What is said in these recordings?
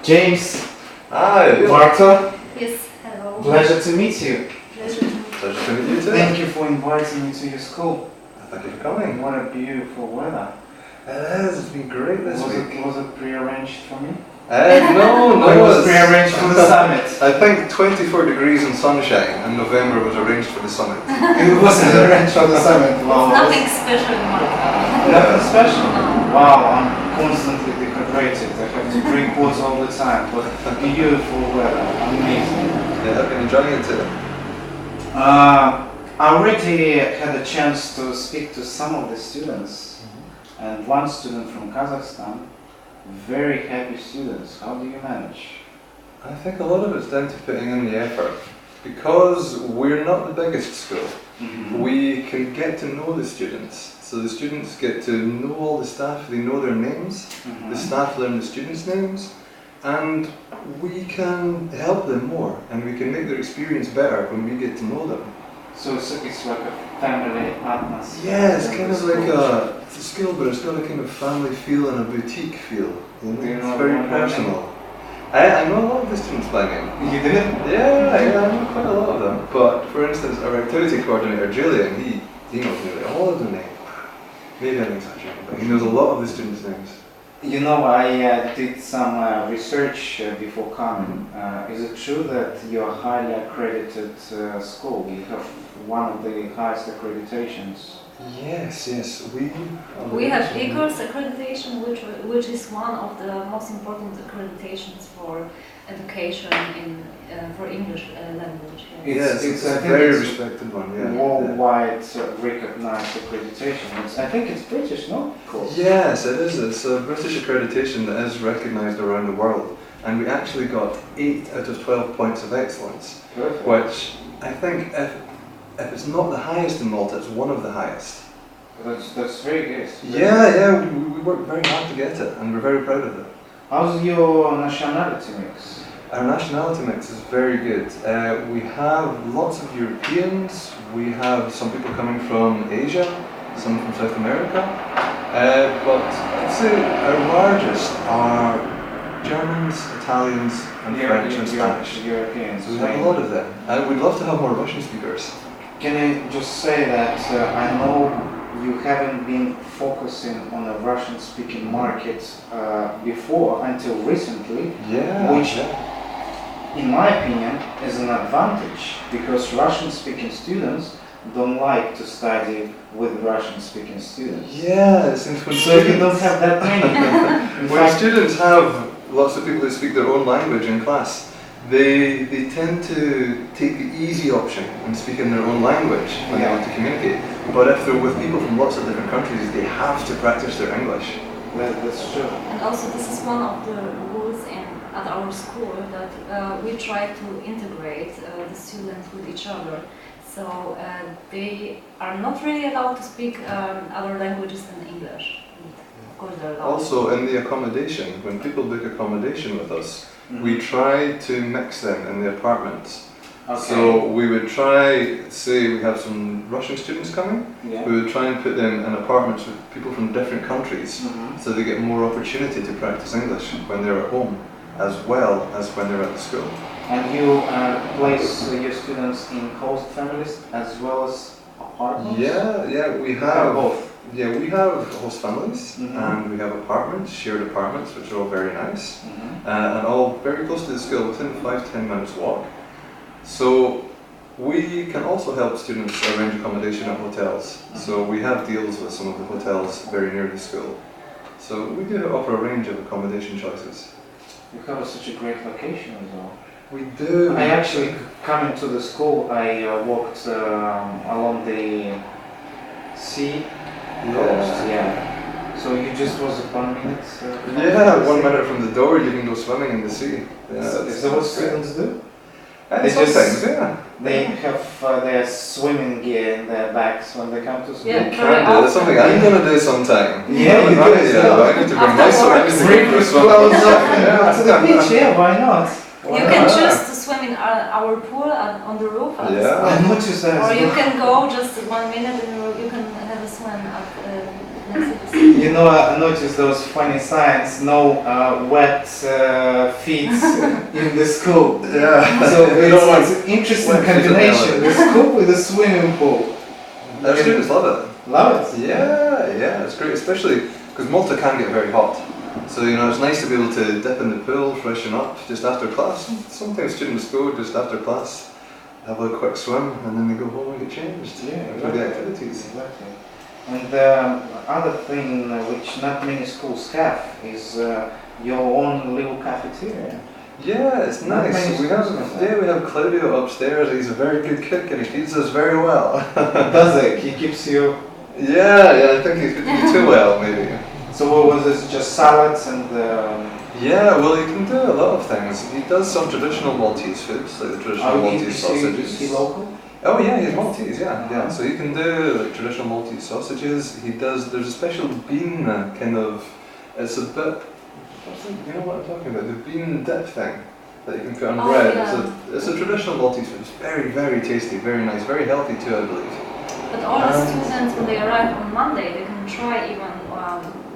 James. Hi. Marta. Yes, hello. Pleasure to meet you. Pleasure to meet you. Pleasure to meet you too. Thank you for inviting me to your school. Thank you for coming. What a beautiful weather. It is. It's been great this week. Was it pre-arranged for me? No, Or it was pre-arranged for the summit? I think 24 degrees and sunshine in November was arranged for the summit. It wasn't arranged for the summit. Wow. Nothing special in Malta. Nothing special? Wow, I'm constantly dehydrated. I have to drink water all the time. But beautiful weather. Amazing. Yeah, I've been enjoying it too. I already had a chance to speak to some of the students, and one student from Kazakhstan. Very happy students. How do you manage? I think a lot of it's down to putting in the effort. Because we're not the biggest school, we can get to know the students. So the students get to know all the staff, they know their names, the staff learn the students' names, and we can help them more and we can make their experience better when we get to know them. So it's like a family atmosphere. Yeah, it's kind of like it's a school, but it's got a kind of family feel and a boutique feel. You know? Do you know It's very anyone by personal. I know a lot of the students by name. You did? Yeah, I know quite a lot of them. But for instance, our activity coordinator, Julian, he knows nearly all of the names. Maybe I'm exaggerating, but he knows a lot of the students' names. You know, I did some research before coming. Is it true that you're a highly accredited school? You have one of the highest accreditations. Yes, We have EAGLES accreditation, which is one of the most important accreditations for education for English language. Yes, it's I a think very it's respected one. Yeah. worldwide recognized accreditation. I think it's British, no? Cool. Yes, it is. It's a British accreditation that is recognised around the world, and we actually got 8 out of 12 points of excellence, Perfect. which I think if it's not the highest in Malta, it's one of the highest. That's very good. Yeah, we worked very hard to get it, and we're very proud of it. How's your nationality mix? Our nationality mix is very good. We have lots of Europeans, we have some people coming from Asia, some from South America, but I'd say our largest are Germans, Italians, and French and Spanish. Europeans. So we have a lot of them. And we'd love to have more Russian speakers. Can I just say that I know you haven't been focusing on a Russian-speaking market before until recently, which, in my opinion, is an advantage because Russian-speaking students don't like to study with Russian-speaking students. Yeah, since when So you don't have that many. when students have lots of people who speak their own language in class, they tend to take the easy option and speak in their own language when they want to communicate. But if they're with people from lots of different countries, they have to practice their English. That's true. And also this is one of the rules at our school that we try to integrate the students with each other. So they are not really allowed to speak other languages than English. Of course they're allowed. Also in the accommodation, when people book accommodation with us, we try to mix them in the apartments. Okay. So we would try, say we have some Russian students coming, we would try and put them in apartments with people from different countries so they get more opportunity to practice English when they're at home as well as when they're at the school. And you place your students in host families as well as apartments? Yeah, we have both. Yeah, we have host families and we have apartments, shared apartments, which are all very nice and all very close to the school, within 5-10 minutes walk. So we can also help students arrange accommodation at hotels. So we have deals with some of the hotels very near the school. So we do offer a range of accommodation choices. You have such a great location as well. We do. I actually, coming to the school, I walked along the sea coast. Yeah. So you just was 1 minute? Yeah, 1 minute from the door you can go swimming in the sea. Yeah, is that what students do? Sometimes, yeah. They have their swimming gear in their bags when they come to school. Yeah, You can do. That's something I'm going to do sometime. Yeah, you do it, I need to bring my swimming Bring swimming. to the beach, yeah, why not? You can choose to swim in our pool on the roof. Yeah. I noticed that. Or you can go just 1 minute and you can have a swim at You know, I noticed those funny signs, no wet feet in the school. Yeah. So it's an interesting combination, the school with the swimming pool. Our students love it. Love it? Yeah, it's great, especially because Malta can get very hot. So, you know, it's nice to be able to dip in the pool, freshen up just after class. Sometimes students go just after class, have a quick swim, and then they go home and get changed for the activities. Exactly. And the other thing which not many schools have is your own little cafeteria. Yeah, it's nice. We have Claudio upstairs. He's a very good cook and he feeds us very well. Does it? He keeps you. Yeah, I think he's feeding you too well, maybe. So what was this? Just salads and. Yeah, well, he can do a lot of things. He does some traditional Maltese foods, like the traditional Maltese sausages. Is he local? Oh yeah, he's Maltese. Yeah. So he can do like traditional Maltese sausages. He does. There's a special bean kind of. It's a bit. You know what I'm talking about? The bean dip thing that you can put on bread. Yeah. It's a traditional Maltese food. It's very, very tasty, very nice, very healthy too, I believe. But all the students, when they arrive on Monday, they can try even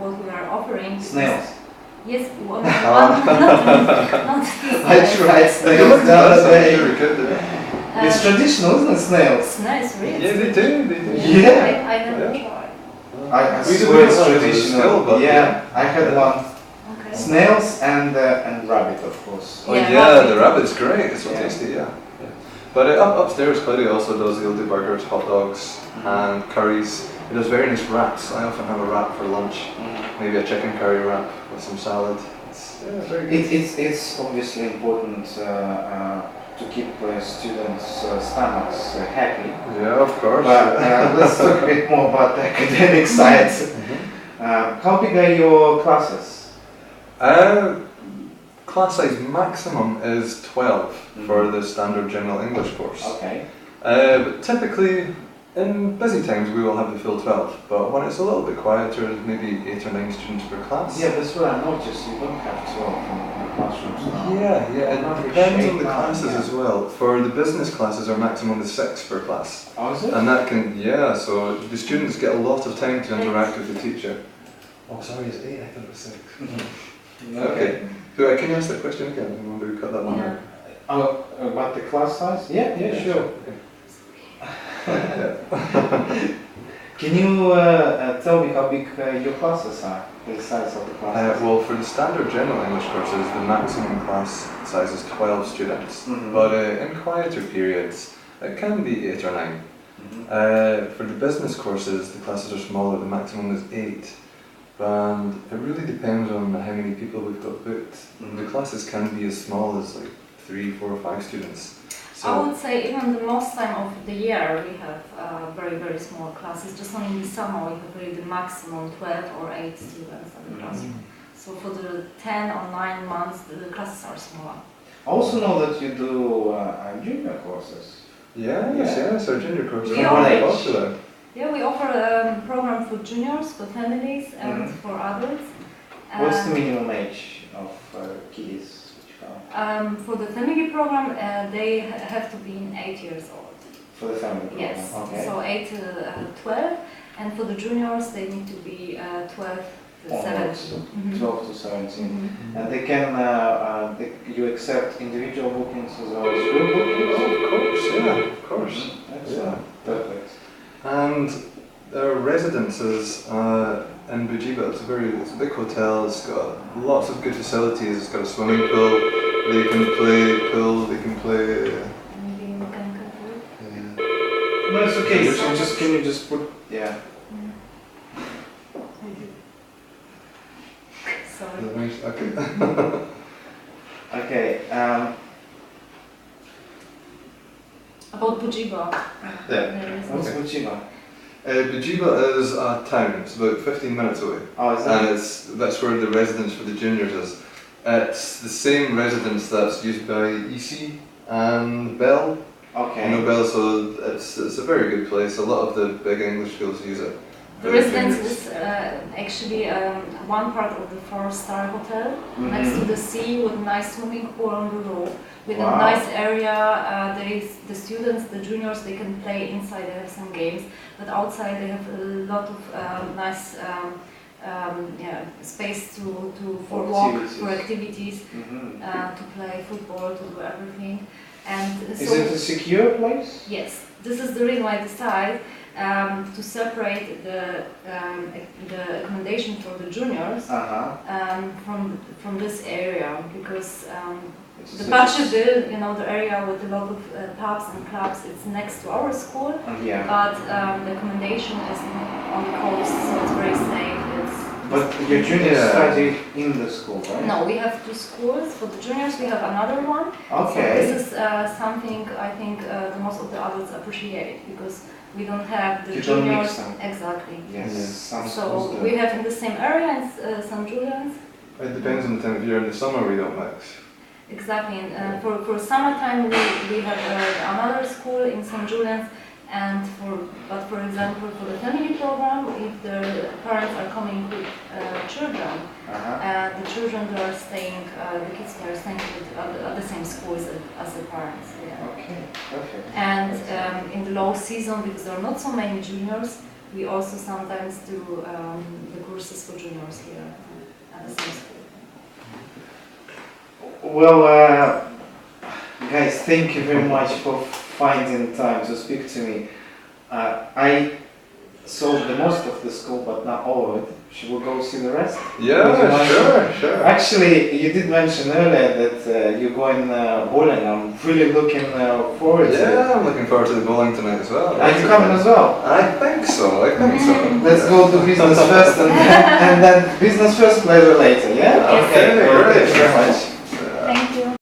what we are offering. Snails. Yes, one. Not I tried snails the other day. It's traditional, isn't it, snails? Snails, really? Yeah, they do. Yeah. I never tried. I We swear it's do traditional. but Yeah, I had one. Okay. Snails and rabbit, of course. Oh Yeah, yeah, rabbit. the rabbit's great. It's so tasty, yeah. But upstairs, Claudia also does. He'll do burgers, hot dogs, and curries. He does very nice wraps. I often have a wrap for lunch, maybe a chicken curry wrap with some salad. It's very good. It's obviously important to keep students' stomachs happy. Yeah, of course. But let's talk a bit more about the academic side. How big are your classes? Class size maximum is 12 for the standard general English course. Okay. But typically, in busy times we will have the full 12, but when it's a little bit quieter, maybe 8 or 9 students per class. Yeah, that's what I noticed. You don't have 12 in the classrooms now. Yeah, it depends on the classes as well. For the business classes, our maximum is 6 per class. Oh, is it? And that can, so the students get a lot of time to interact with the teacher. Oh, sorry, it's 8, I thought it was 6. Okay. So can you ask that question again? I wonder who cut that one out. Oh, about the class size? Yeah, sure. Can you tell me how big your classes are? The size of the classes? Well, for the standard general English courses, the maximum class size is 12 students. But in quieter periods, it can be 8 or 9. For the business courses, the classes are smaller. The maximum is 8. And it really depends on how many people we've got booked. The classes can be as small as like 3, 4, or 5 students. So I would say even the most time of the year we have very, very small classes. Just only in the summer we have really the maximum 12 or 8 students in the classroom. So for the 10 or 9 months the classes are smaller. I also know that you do junior courses. Yes, our junior courses We are very offer- popular. Yeah, we offer a program for juniors, for families and for adults. What's the minimum age of kids which come? For the family program, they have to be 8 years old. For the family program? Yes, Okay. so 8 to 12, and for the juniors they need to be 12 to Onwards, 17. 12 to 17. And they can, you accept individual bookings as well as group bookings? Of course. Excellent. Perfect. And our residences in Bujiba, it's a big hotel, it's got lots of good facilities, it's got a swimming pool, they can play pool, they can play... Maybe mechanical pool. No, it's okay. Can you just put, Sorry. Okay. Okay. About Bujiba. What's Bujiba? Bujiba is a town, it's about 15 minutes away. Oh, is that? And that's where the residence for the juniors is. It's the same residence that's used by EC and Bell. Okay. You know Bell, so it's a very good place. A lot of the big English schools use it. The residence is actually one part of the 4-star hotel next to the sea with a nice swimming pool on the roof, with a nice area. There is the students, the juniors, they can play inside, they have some games, but outside they have a lot of nice space for walk, for activities, to play football, to do everything. And is it a secure place? Yes, this is the reason why I decided to separate the accommodation for the juniors from this area, because the Pacheville, the area with a lot of pubs and clubs, it's next to our school, but the accommodation is on the coast, so it's very safe. But your juniors study in the school, right? No, we have 2 schools. For the juniors, we have another one. Okay. So this is something I think the most of the adults appreciate, because we don't have the you juniors. Don't mix them. Exactly. Yes. So we have in the same area in St. Julian's. It depends on the time of year. In the summer, we don't mix. Exactly. And for summertime, we have another school in St. Julian's. And for example, for the family program, if the parents are coming with children, the children they are staying, the kids are staying at the same schools as the parents. Yeah. Okay, perfect. And in the low season, because there are not so many juniors, we also sometimes do the courses for juniors here at the same school. Well, guys, thank you very much for finding time to speak to me. I saw the most of the school, but not all of it. Should we go see the rest? Yeah, sure. Actually, you did mention earlier that you're going bowling. I'm really looking forward to it. Yeah, I'm looking forward to the bowling tonight as well. Are you coming as well? I think so. Let's go to business first and then business first, pleasure later, yeah? Yes. Okay, great. Thank you very much.